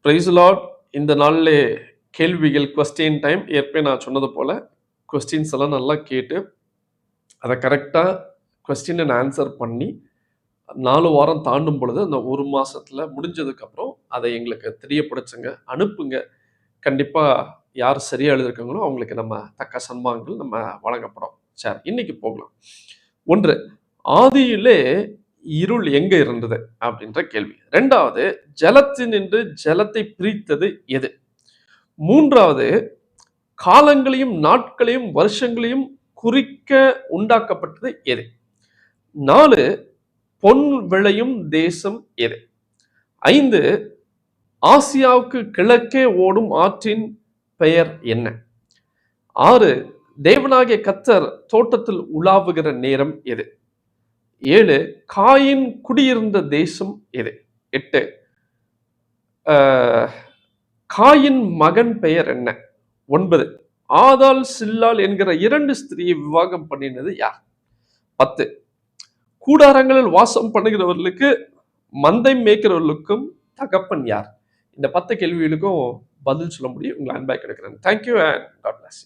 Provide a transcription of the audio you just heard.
Price Lord. இந்த நாளிலே கேள்விகள் கொஸ்டின் டைம். ஏற்கனவே நான் சொன்னது போல கொஸ்டின்ஸ் எல்லாம் நல்லா கேட்டு அதை கரெக்டாக கொஸ்டின் ஆன்சர் பண்ணி 4 வாரம் தாண்டும் பொழுது அந்த 1 மாசத்துல முடிஞ்சதுக்கப்புறம் அதை எங்களுக்கு தெரியப்படுத்துங்க, அனுப்புங்க. கண்டிப்பாக யார் சரியாக எழுதியிருக்காங்களோ அவங்களுக்கு நம்ம தக்க சன்மானங்கள் நம்ம வழங்கப்படும். சரி, இன்னைக்கு போகலாம். 1, ஆதியிலே இருள் எங்க இருந்தது அப்படின்ற கேள்வி. 2வது, ஜலத்தினின்று ஜலத்தை பிரித்தது எது? 3வது, காலங்களையும் நாட்களையும் வருஷங்களையும் குறிக்க உண்டாக்கப்பட்டது எது? 4, பொன் விளையும் தேசம் எது? 5, ஆசியாவுக்கு கிழக்கே ஓடும் ஆற்றின் பெயர் என்ன? 6, தேவனாகிய கர்த்தர் தோட்டத்தில் உலாவுகிற நேரம் எது? 7, காயின் குடியிருந்த தேசம் எது? 8, காயின் மகன் பெயர் என்ன? 9, ஆதாள் சில்லாள் என்கிற 2 ஸ்திரியை விவாகம் பண்ணினது யார்? 10, கூடாரங்களில் வாசம் பண்ணுகிறவர்களுக்கு மந்தை மேய்க்கிறவர்களுக்கும் தகப்பன் யார்? இந்த 10 கேள்விகளுக்கும் பதில் சொல்ல முடியும். உங்களை அன்பாக கிடைக்கிறேன். Thank you and God plus.